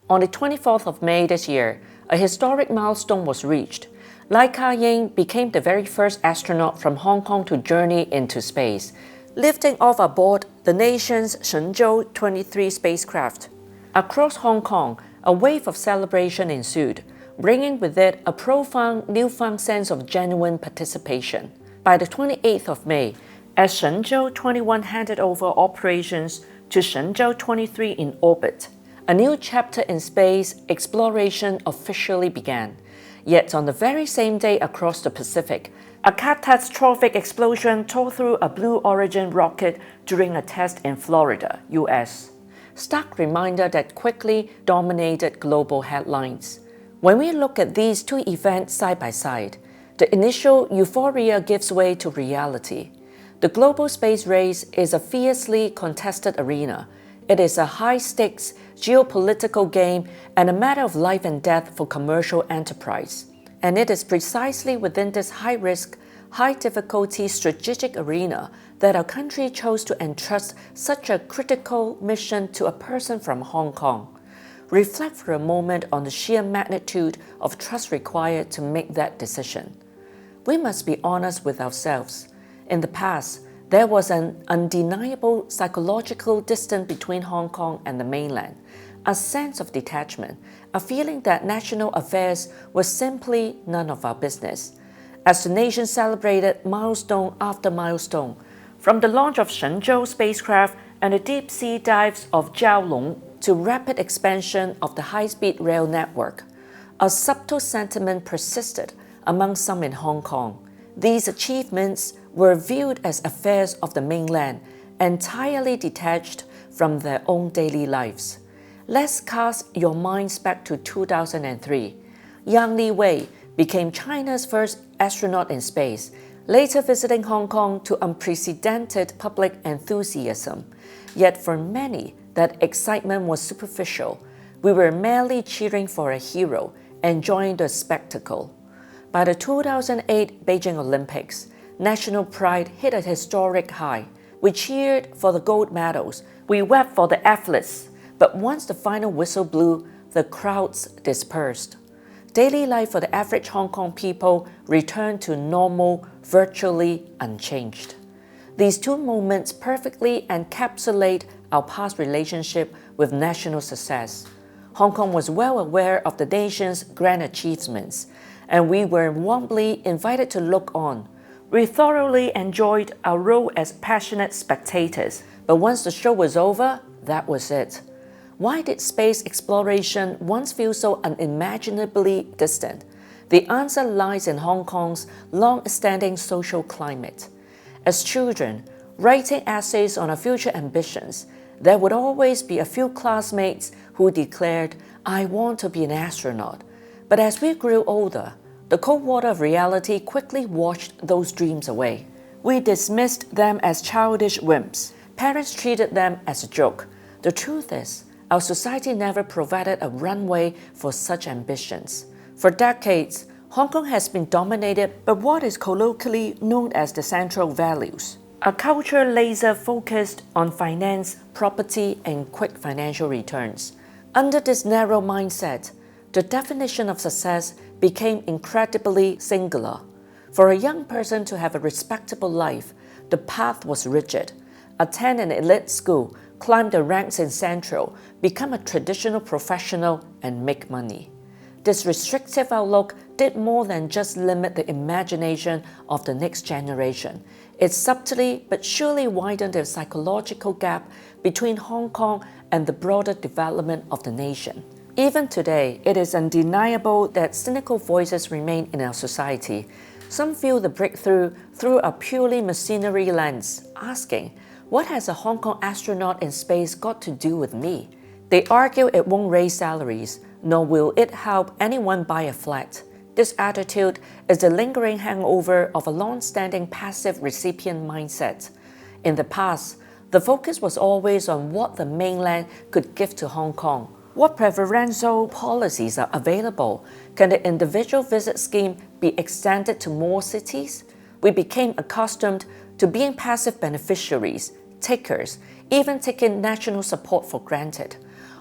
On the 24th of May this year, a historic milestone was reached. Lai Ka-ying became the very first astronaut from Hong Kong to journey into space, lifting off aboard the nation's Shenzhou 23 spacecraft. Across Hong Kong, a wave of celebration ensued, bringing with it a profound newfound sense of genuine participation. By the 28th of May, as Shenzhou 21 handed over operations to Shenzhou 23 in orbit, a new chapter in space exploration officially began. Yet on the very same day across the Pacific, a catastrophic explosion tore through a Blue Origin rocket during a test in Florida, US. Stark reminder that quickly dominated global headlines. When we look at these two events side by side, the initial euphoria gives way to reality. The global space race is a fiercely contested arena. It is a high-stakes geopolitical game and a matter of life and death for commercial enterprise. And it is precisely within this high-risk, high-difficulty strategic arena that our country chose to entrust such a critical mission to a person from Hong Kong. Reflect for a moment on the sheer magnitude of trust required to make that decision. We must be honest with ourselves. In the past, there was an undeniable psychological distance between Hong Kong and the mainland, a sense of detachment, a feeling that national affairs were simply none of our business. As the nation celebrated milestone after milestone, from the launch of Shenzhou spacecraft and the deep-sea dives of Jiaolong to rapid expansion of the high-speed rail network, a subtle sentiment persisted among some in Hong Kong. These achievements were viewed as affairs of the mainland, entirely detached from their own daily lives. Let's cast your minds back to 2003. Yang Liwei became China's first astronaut in space, later visiting Hong Kong to unprecedented public enthusiasm. Yet for many, that excitement was superficial. We were merely cheering for a hero, enjoying the spectacle. By the 2008 Beijing Olympics, national pride hit a historic high. We cheered for the gold medals, we wept for the athletes, but once the final whistle blew, the crowds dispersed. Daily life for the average Hong Kong people returned to normal, virtually unchanged. These two moments perfectly encapsulate our past relationship with national success. Hong Kong was well aware of the nation's grand achievements, and we were warmly invited to look on. We thoroughly enjoyed our role as passionate spectators, but once the show was over, that was it. Why did space exploration once feel so unimaginably distant? The answer lies in Hong Kong's long-standing social climate. As children, writing essays on our future ambitions, there would always be a few classmates who declared, "I want to be an astronaut." But as we grew older, the cold water of reality quickly washed those dreams away. We dismissed them as childish whims. Parents treated them as a joke. The truth is, our society never provided a runway for such ambitions. For decades, Hong Kong has been dominated by what is colloquially known as the central values, a culture laser-focused on finance, property, and quick financial returns. Under this narrow mindset, the definition of success became incredibly singular. For a young person to have a respectable life, the path was rigid. Attend an elite school, climb the ranks in Central, become a traditional professional, and make money. This restrictive outlook did more than just limit the imagination of the next generation. It subtly but surely widened the psychological gap between Hong Kong and the broader development of the nation. Even today, it is undeniable that cynical voices remain in our society. Some view the breakthrough through a purely mercenary lens, asking, "What has a Hong Kong astronaut in space got to do with me?" They argue it won't raise salaries, nor will it help anyone buy a flat. This attitude is the lingering hangover of a long-standing passive recipient mindset. In the past, the focus was always on what the mainland could give to Hong Kong. What preferential policies are available? Can the individual visit scheme be extended to more cities? We became accustomed to being passive beneficiaries, takers, even taking national support for granted,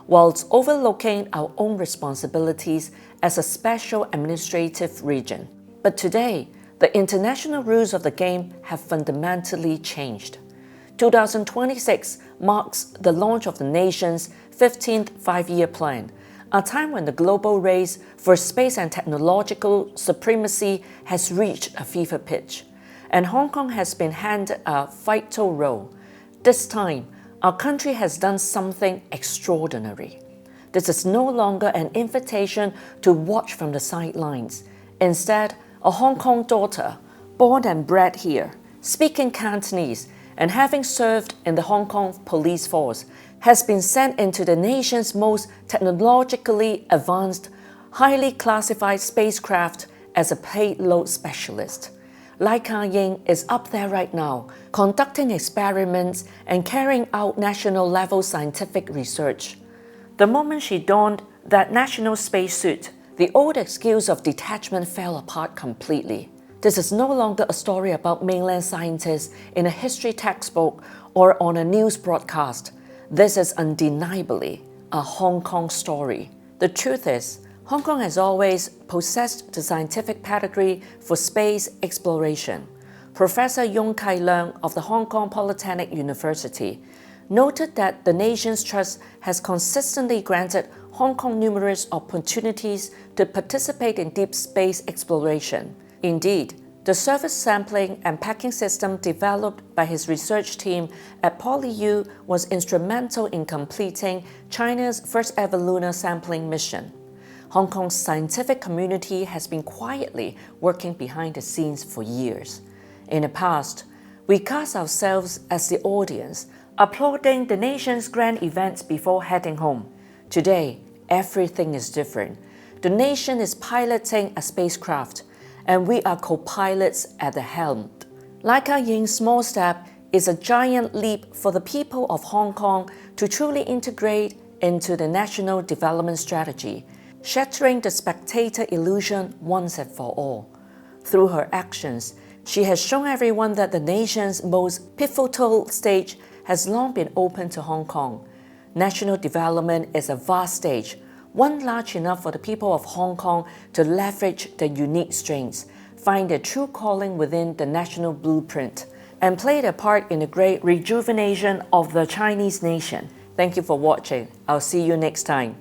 whilst overlooking our own responsibilities as a special administrative region. But today, the international rules of the game have fundamentally changed. 2026 marks the launch of the nation's 15th five-year plan, a time when the global race for space and technological supremacy has reached a fever pitch, and Hong Kong has been handed a vital role. This time, our country has done something extraordinary. This is no longer an invitation to watch from the sidelines. Instead, a Hong Kong daughter, born and bred here, speaking Cantonese, and having served in the Hong Kong police force, has been sent into the nation's most technologically advanced, highly classified spacecraft as a payload specialist. Lai Ka-ying is up there right now, conducting experiments and carrying out national-level scientific research. The moment she donned that national spacesuit, the old excuse of detachment fell apart completely. This is no longer a story about mainland scientists in a history textbook or on a news broadcast. This is undeniably a Hong Kong story. The truth is, Hong Kong has always possessed the scientific pedigree for space exploration. Professor Yong Kai-leung of the Hong Kong Polytechnic University noted that the nation's trust has consistently granted Hong Kong numerous opportunities to participate in deep space exploration. Indeed, the surface sampling and packing system developed by his research team at PolyU was instrumental in completing China's first-ever lunar sampling mission. Hong Kong's scientific community has been quietly working behind the scenes for years. In the past, we cast ourselves as the audience, applauding the nation's grand events before heading home. Today, everything is different. The nation is piloting a spacecraft, and we are co-pilots at the helm. Lai Ka-ying's small step is a giant leap for the people of Hong Kong to truly integrate into the national development strategy, shattering the spectator illusion once and for all. Through her actions, she has shown everyone that the nation's most pivotal stage has long been open to Hong Kong. National development is a vast stage, one large enough for the people of Hong Kong to leverage their unique strengths, find their true calling within the national blueprint, and play their part in the great rejuvenation of the Chinese nation. Thank you for watching. I'll see you next time.